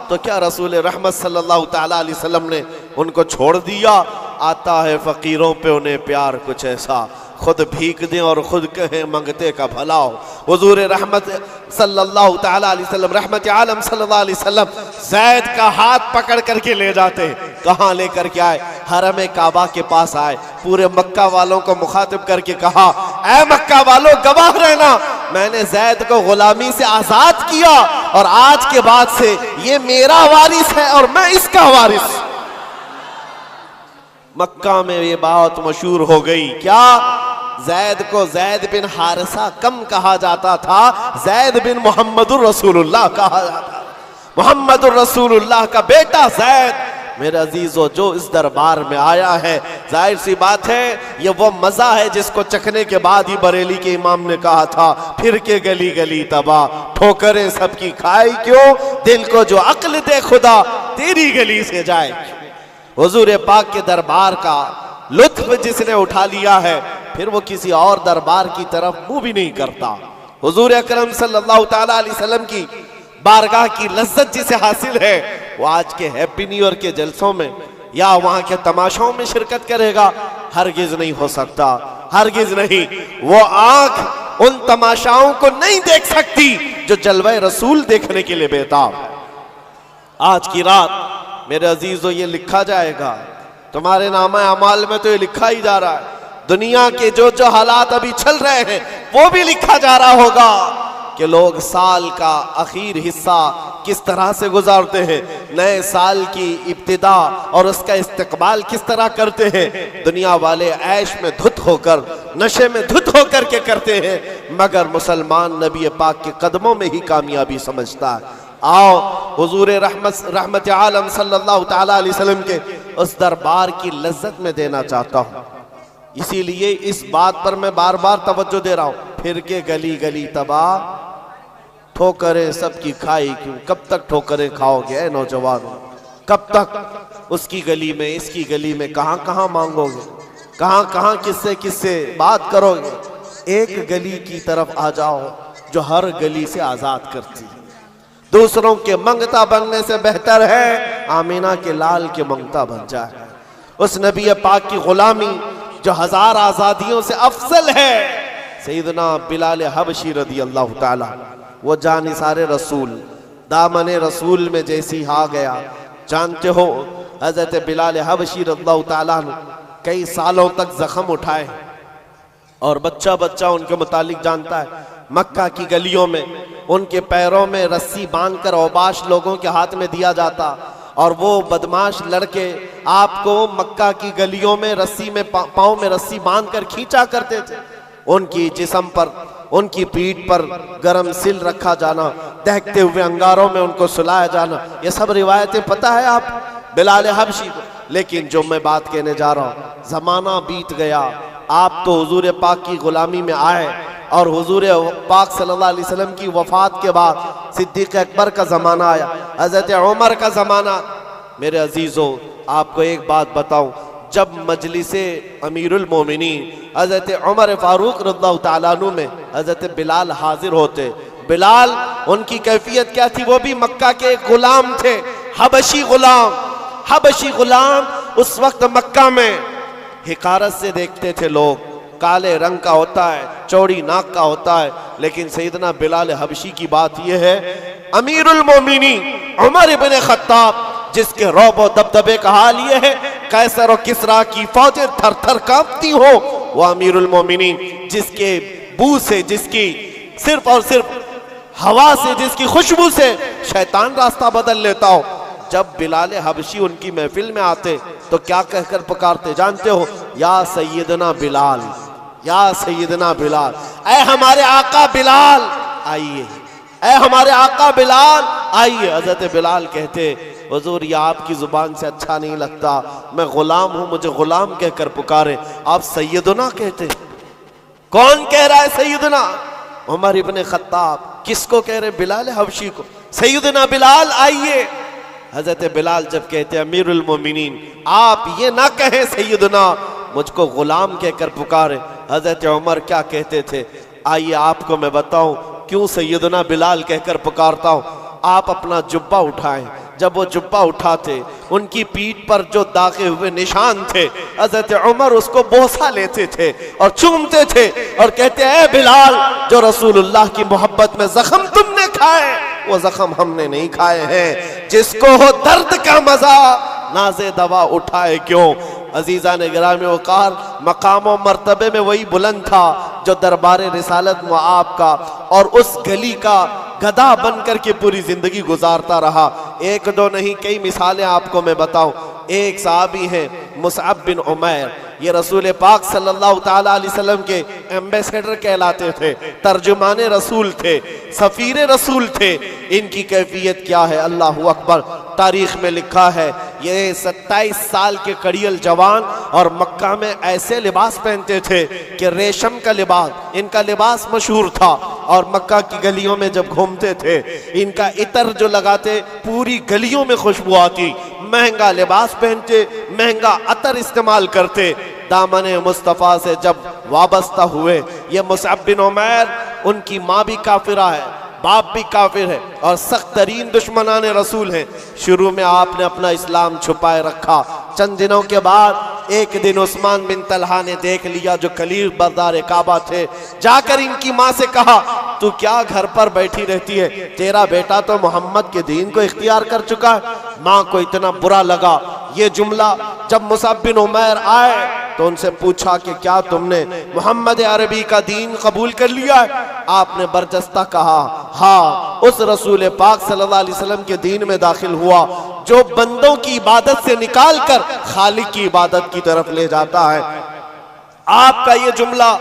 तो क्या रसूल रहमत सल्लल्लाहु ताला अलैहि वसल्लम ने उनको छोड़ दिया? आता है फकीरों पे उन्हें प्यार कुछ ऐसा, खुद भीख दें और खुद कहें मंगते का भला हो। हुजूर रहमत सल्लल्लाहु ताला अलैहि वसल्लम, रहमत आलम सल्लल्लाहु अलैहि वसल्लम ज़ैद का हाथ पकड़ करके ले जाते। कहाँ लेकर के आए? हरम काबा के पास आए, पूरे मक्का वालों को मुखातिब करके कहा ऐ मक्का वालों गवाह रहना, मैंने ज़ैद को गुलामी से आजाद किया और आज के बाद से ये मेरा वारिस है और मैं इसका वारिस। मक्का में ये बात मशहूर हो गई। क्या? ज़ैद को ज़ैद बिन हारिसा कम कहा जाता था, ज़ैद बिन मोहम्मदुर रसूलुल्लाह कहा जाता। मोहम्मदुर रसूलुल्लाह का बेटा ज़ैद। मेरे अजीजों जो इस दरबार में आया है, जाहिर सी बात है ये वो मजा है जिसको चखने के बाद ही बरेली के इमाम ने कहा था फिर के गली गली तबाह, ठोकरें सबकी खाई क्यों, दिल को जो अक्ल दे खुदा तेरी गली से जाए। हुजूर पाक के दरबार का लुत्फ जिसने उठा लिया है फिर वो किसी और दरबार की तरफ मुंह भी नहीं करता। हुजूर अकरम सल्लल्लाहु ताला अलैहि वसल्लम की बारगाह की लज्जत जिसे हासिल है वो आज के हैप्पी न्यू ईयर के जलसों में या वहां के तमाशाओं में शिरकत करेगा? हरगिज नहीं हो सकता, हरगिज नहीं। वो आंख उन तमाशाओं को नहीं देख सकती जो जलवे रसूल देखने के लिए बेताब है। आज की रात मेरे अजीजों ये लिखा जाएगा, तुम्हारे नामा अमाल में तो ये लिखा ही जा रहा है। दुनिया के जो जो हालात अभी चल रहे हैं वो भी लिखा जा रहा होगा कि लोग साल का आखिर हिस्सा किस तरह से गुजारते हैं, नए साल की इब्तिदा और उसका इस्तकबाल किस तरह करते हैं। दुनिया वाले ऐश में धुत होकर, नशे में धुत होकर के करते हैं, मगर मुसलमान नबी पाक के कदमों में ही कामयाबी समझता है। आओ हुजूर रहमत आलम सल्लल्लाहु ताला अलैहि वसल्लम के उस दरबार की लज्जत में देना चाहता हूँ। इसीलिए इस बात पर मैं बार बार तवज्जो दे रहा हूँ, फिर के गली गली तबाह, ठोकरें सबकी खाई क्यों। कब तक ठोकरें खाओगे ऐ नौजवानों? कब तक उसकी गली में इसकी गली में कहाँ कहाँ मांगोगे, कहाँ कहाँ किससे किससे बात करोगे? एक गली की तरफ आ जाओ जो हर गली से आजाद करती है। दूसरों के मंगता बनने से बेहतर है आमीना के लाल के मंगता बन जाए। उस नबी पाक की गुलामी जो 1000 आजादियों से अफजल है। सैयदना बिलाल हबशी रदी अल्लाह ताला, वो जानिसारे रसूल, दामने रसूल में जैसी आ गया। जानते हो हजरत बिलाल हबशी रदी अल्लाह ताला कई सालों तक जख्म उठाए और बच्चा बच्चा उनके मुतालिक जानता है। मक्का की गलियों में उनके पैरों में रस्सी बांधकर औबाश लोगों के हाथ में दिया जाता और वो बदमाश लड़के आपको मक्का की गलियों में रस्सी में पाँव में रस्सी बांधकर खींचा करते थे। उनकी जिस्म पर, उनकी पीठ पर गरम सिल रखा जाना, दहकते हुए अंगारों में उनको सुलाया जाना, ये सब रिवायतें पता है आप बिलाल हबशी को। लेकिन जो मैं बात कहने जा रहा हूँ, जमाना बीत गया, आप तो हुजूर पाक की गुलामी में आए और हुजूर पाक सल्लल्लाहु अलैहि वसल्लम की वफात के बाद सिद्दीक अकबर का ज़माना आया, हज़रत उमर का ज़माना। मेरे अजीज़ों, आपको एक बात बताऊं, जब मजलिसे अमीरुल मोमिनीन हज़रत उमर फारूक रज़ियल्लाहु ताला अन्हु में हज़रत बिलाल हाजिर होते, बिलाल उनकी कैफियत क्या थी? वो भी मक्का के गुलाम थे, हबशी गुलाम। हबशी गुलाम उस वक्त मक्का में हिकारत से देखते थे लोग, काले रंग का होता है, चौड़ी नाक का होता है। लेकिन सैयदना बिलाल हबशी की बात यह है, अमीरुल मोमिनीन उमर इब्न खत्ताब, जिसके रौब और दबदबे का हाल ये है कैसर और किसरा की फौजें थर थर कांपती हो, वो अमीरुल मोमिनीन जिसके बू से, जिसकी सिर्फ और सिर्फ हवा से, जिसकी खुशबू से शैतान रास्ता बदल लेता हो। जब बिलाल हबशी उनकी महफिल में आते तो क्या कहकर पुकारते जानते हो? या सैयदना बिलाल, या सैयदना बिलाल, ऐ हमारे आका बिलाल आइए, ऐ हमारे आका बिलाल आइए। हजरत बिलाल कहते, हुजूर ये आपकी जुबान से अच्छा नहीं लगता, मैं गुलाम हूं, मुझे गुलाम कहकर पुकारे, आप सैयदना कहते। कौन कह रहा है सैयदना? उमर इब्न खत्ताब। किसको कह रहे? बिलाल हबशी को। सैयदना बिलाल आइए। हजरत बिलाल जब कहते अमीरुल मोमिनीन, आप ये ना कहें सैयदना, मुझको गुलाम कहकर पुकारे। हजरत उमर क्या कहते थे? आइए आपको मैं बताऊं क्यों सैयदना बिलाल कहकर पुकारता हूं। आप अपना जुब्बा उठाएं। जब वो जुब्बा उठाते, उनकी पीठ पर जो दागे हुए निशान थे, हजरत उमर उसको बोसा लेते थे और चूमते थे और कहते, ऐ बिलाल, जो रसूलुल्लाह की मोहब्बत में जख्म तुमने खाए, वो जख्म हमने नहीं खाए हैं। जिसको हो दर्द का मजा, नाज़े दवा उठाए क्यों। अजीज़ा ने गिरामी वक़ार, मकाम और मर्तबे में वही बुलंद था जो दरबारे रिसालत में आपका और उस गली का गधा बन करके पूरी जिंदगी गुजारता रहा। एक दो नहीं, कई मिसालें आपको मैं बताऊं। एक साहबी हैं मुसअब बिन उमैर, ये रसूल पाक सल्लल्लाहु ताला अलैहि वसल्लम के एम्बेसडर कहलाते थे, तर्जुमान रसूल थे, सफीर रसूल थे। इनकी कैफियत क्या है? अल्लाहु अकबर। तारीख में लिखा है, ये 27 साल के कड़ियल जवान और मक्का में ऐसे लिबास पहनते थे कि रेशम का लिबास, इनका लिबास मशहूर था। और मक्का की गलियों में जब घूमते थे, इनका इतर जो लगाते, पूरी गलियों में खुशबू आती। महंगा लिबास पहनते, महंगा अतर इस्तेमाल करते। दामन मुस्तफ़ा से जब वाबस्ता हुए, ये मुसअब बिन उमैर, उनकी माँ भी काफिरा है, बाप भी काफिर है और सख्त तरीन दुश्मनाने रसूल हैं। शुरू में आपने अपना इस्लाम छुपाए रखा। चंद दिनों के बाद एक दिन उस्मान बिन तलहा ने देख लिया, जो खलील बरदार काबा थे, जाकर इनकी माँ से कहा, तू क्या घर पर बैठी रहती है? तेरा बेटा तो मोहम्मद के दीन को इख्तियार कर चुका है। माँ को इतना बुरा लगा ये जुमला। जब मुसअब बिन उमैर आए तो उनसे पूछा कि क्या तुमने मोहम्मद अरबी का दीन कबूल कर लिया है? आपने बरजस्ता कहा, हाँ, उस रसूल पाक सल्लल्लाहु अलैहि वसल्लम के दीन में दाखिल हुआ जो बंदों की इबादत से निकाल कर खालिक की इबादत की तरफ ले जाता है। आपका ये जुमला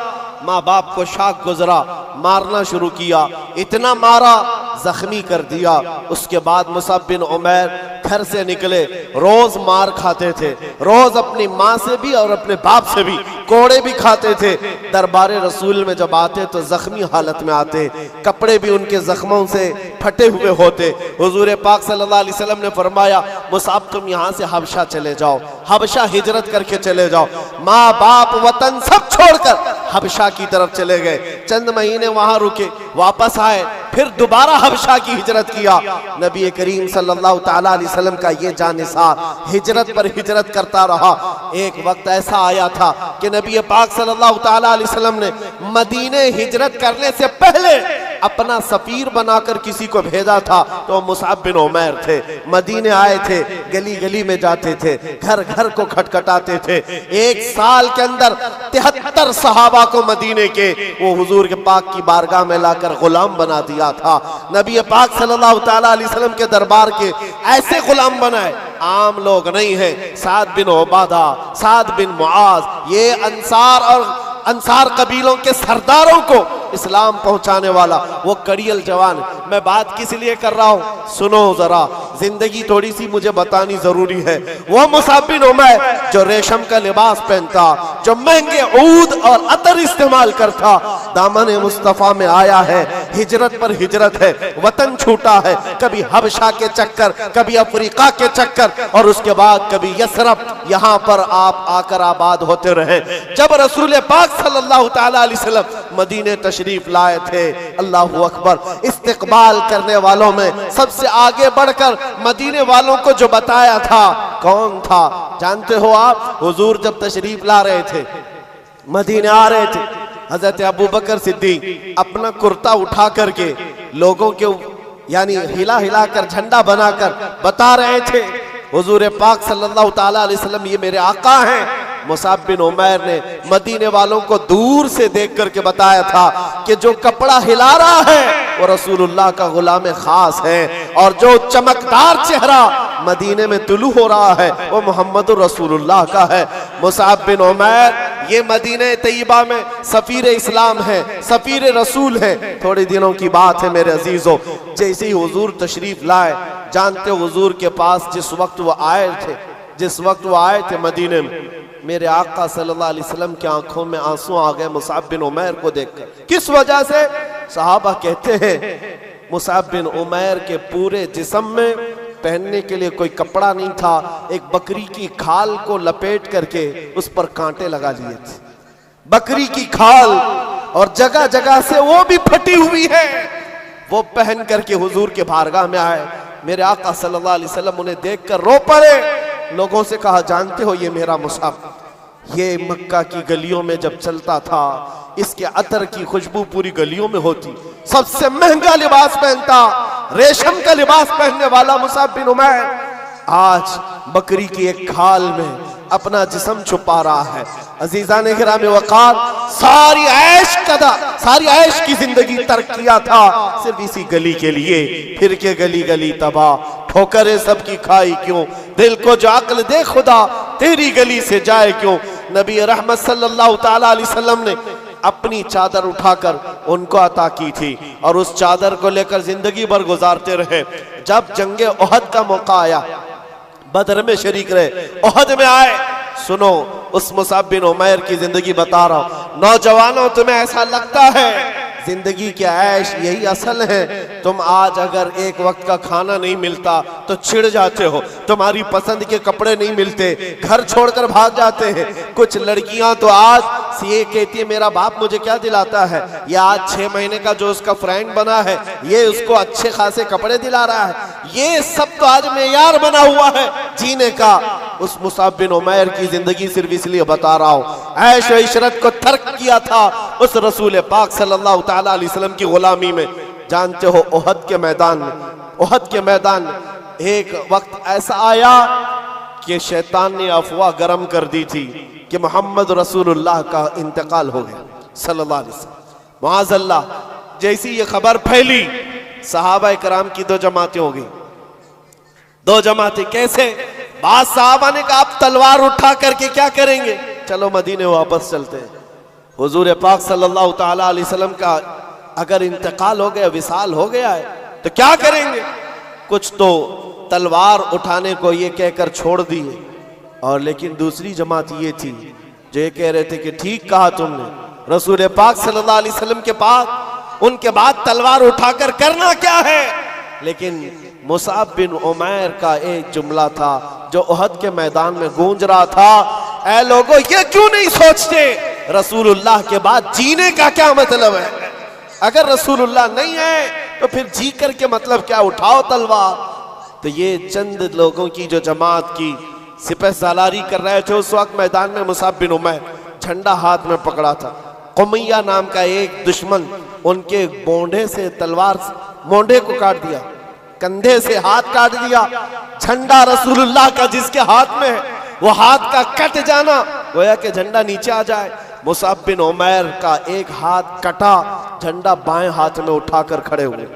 माँ बाप को शाक गुजरा, मारना शुरू किया, इतना मारा जख्मी कर दिया। उसके बाद मुसअब बिन उमैर घर से निकले, रोज मार खाते थे, रोज अपनी माँ से भी और अपने बाप से भी कोड़े भी खाते थे। दरबारे रसूल में जब आते तो जख्मी हालत में आते, कपड़े भी उनके जख्मों से फटे हुए होते। हुजूर पाक सल्लल्लाहु अलैहि वसल्लम ने फरमाया, मुसअब तुम यहाँ से हबशा चले जाओ, हबशा हिजरत करके चले जाओ। माँ बाप वतन सब छोड़कर हबशा की तरफ चले गए। चंद महीने वहां रुके, वापस आए, फिर दोबारा हबशा की हिजरत किया। नबी करीम सल्लल्लाहु ताला अलैहि वसल्लम का ये जानिसार हिजरत पर हिजरत करता रहा। एक वक्त ऐसा आया था कि नबी पाक सल्लल्लाहु ताला अलैहि वसल्लम ने मदीने हिजरत करने से पहले अपना सफीर बनाकर किसी को भेजा था तो मुसअब बिन उमैर थे। मदीने आए थे, गली गली में जाते थे, घर घर को खटखटाते थे। एक साल के अंदर 73 सहाबा को मदीने के वो हुजूर के पाक की बारगाह में लाकर गुलाम बना दिया था। नबी पाक सल्लल्लाहु तआला अलैहि वसल्लम के दरबार के ऐसे गुलाम बनाए, आम लोग नहीं है। साद बिन उबादा, साद बिन मुआज, ये अंसार कबीलों के सरदारों को इस्लाम पहुंचाने वाला वो कड़ियल जवान। मैं बात किस लिए कर रहा हूं, सुनो जरा, जिंदगी थोड़ी सी मुझे बतानी जरूरी है। वो मुसअब बिन उमैर जो रेशम का लिबास पहनता, जो महंगे ऊद और अतर इस्तेमाल करता, दामन मुस्तफा में आया है, हिजरत पर हिजरत है, वतन छूटा है, कभी हबशा के चक्कर, कभी अफ्रीका के चक्कर, और उसके बाद कभी यसरब, यहाँ पर आप आकर आबाद होते रहे। जब रसूल पाक सल्लल्लाहु तआला अलैहि वसल्लम मदीने तशरीफ लाए थे, अल्लाहु अकबर, इस्तिकबाल करने वालों में सबसे आगे बढ़कर मदीने वालों को जो बताया था कौन था जानते हो आप? हुजूर जब तशरीफ ला रहे थे, मदीने आ रहे थे, हजरत अबू बकर सिद्दीक अपना कुर्ता उठा करके लोगों के यानी हिला हिला कर झंडा बनाकर बता रहे थे, हुजूर पाक सल्लल्लाहु तआला अलैहि वसल्लम ये मेरे आका हैं। मुसअब बिन उमैर ने मदीने वालों को दूर से देख करके बताया था कि जो कपड़ा हिला रहा है वो रसूलुल्लाह का गुलाम खास है, और जो चमकदार चेहरा मदीने में तुलू हो रहा है वो मोहम्मद रसूलुल्लाह का है। मुसअब बिन उमैर ये मदीने तैयबा में सफीर इस्लाम है, सफीर रसूल है। थोड़े दिनों की बात है मेरे अजीजों, जैसे ही हुजूर तशरीफ लाए, जानते हो हुजूर के पास जिस वक्त वो आए थे मदीने में, मेरे आका सल्लल्लाहु अलैहि वसल्लम की आंखों में आंसू आ गए मुसअब बिन उमैर को देखकर। किस वजह से? सहाबा कहते हैं मुसअब बिन उमैर के पूरे जिस्म में पहनने के लिए कोई कपड़ा नहीं था, एक बकरी की खाल को लपेट करके उस पर कांटे लगा लिए थे। बकरी की खाल, और जगह जगह से वो भी फटी हुई है, वो पहन करके हुजूर के बारगाह में आए। मेरे आका सल्लल्लाहु अलैहि वसल्लम उन्हें देखकर रो पड़े। लोगों से कहा, जानते हो ये मेरा मुसअब, ये मक्का की गलियों में जब चलता था, इसके अतर की खुशबू पूरी गलियों में होती, सबसे महंगा लिबास पहनता, रेशम का लिबास पहनने वाला मुसअब बिन उमैर आज बकरी की एक खाल में अपना जिस्म छुपा रहा है। अजीजान गिरामी वक़ार, सारी ऐश की जिंदगी तर्क किया था सिर्फ इसी गली के लिए। फिर के गली गली तबाह, ठोकरें सबकी खाई क्यों, दिल को जो अक्ल दे खुदा तेरी गली से जाए क्यों। नबी रहमत सल्लल्लाहु तआला अलैहि वसल्लम ने अपनी चादर उठाकर उनको अता की थी, और उस चादर को लेकर जिंदगी भर गुजारते रहे। जब जंगे ओहद का मौका आया, बदर में शरीक रहे, ओहद में आए, सुनो उस मुसअब बिन उमैर की जिंदगी बता रहा हूं। नौजवानों, तुम्हें ऐसा लगता है जिंदगी के ऐश यही असल है? तुम आज अगर एक वक्त का खाना नहीं मिलता तो चिढ़ जाते हो, तुम्हारी पसंद के कपड़े नहीं मिलते, घर छोड़कर भाग जाते हैं। कुछ लड़कियां तो आज ये कहती है मेरा बाप मुझे क्या दिलाता है, या आज 6 महीने का जो उसका फ्रेंड बना है ये उसको अच्छे खासे कपड़े दिला रहा है। ये सब तो आज मेयार बना हुआ है जीने का। उस मुसअब बिन उमैर की जिंदगी सिर्फ इसलिए बता रहा हूं, ऐश व इशरत को तर्क किया था उस रसूल पाक सल्लल्लाहु तआला अलैहि वसल्लम की गुलामी में। जानते हो ओहद के मैदान में एक वक्त ऐसा आया कि शैतान ने अफवाह गरम कर दी थी कि मोहम्मद रसूलुल्लाह का इंतकाल हो गया सल्लल्लाहु अलैहि वसल्लम। माअज़ल्लाह, जैसी ये खबर फैली, सहाबा इकराम की 2 जमातें हो गई। 2 जमातें कैसे? बाद सहाबा ने कहा आप तलवार उठा करके क्या करेंगे, चलो मदीने वापस चलते हैं। हुजूर पाक सल्लल्लाहु तआला अलैहि वसल्लम का अगर इंतकाल हो गया, विसाल हो गया है, तो क्या करेंगे? कुछ तो तलवार उठाने को ये कहकर छोड़ दिए, और लेकिन दूसरी जमात ये थी जो ये कह रहे थे कि ठीक कहा तुमने, रसूल पाक सल्लल्लाहु अलैहि वसल्लम के पास उनके बाद तलवार उठाकर करना क्या है। लेकिन मुसअब बिन उमैर का एक जुमला था जो ओहद के मैदान में गूंज रहा था, ऐ लोगों ये क्यों नहीं सोचते रसूलुल्लाह के बाद जीने का क्या मतलब है? अगर रसूलुल्लाह नहीं है तो फिर जी कर के मतलब क्या, उठाओ तलवार। तो ये चंद लोगों की जो जमात की सिपह सालारी कर रहे थे उस वक्त मैदान में, मुसअब बिन उमैर झंडा हाथ में पकड़ा था, कुमैया नाम का एक दुश्मन उनके मोंढे से तलवार मोंढे को काट दिया, कंधे से हाथ काट दिया। झंडा रसूलुल्लाह का जिसके हाथ में है वो हाथ का कट जाना, गोया कि झंडा नीचे आ जाए। मुसअब बिन उमैर का एक हाथ कटा, झंडा बाएं हाथ में उठाकर खड़े हुए।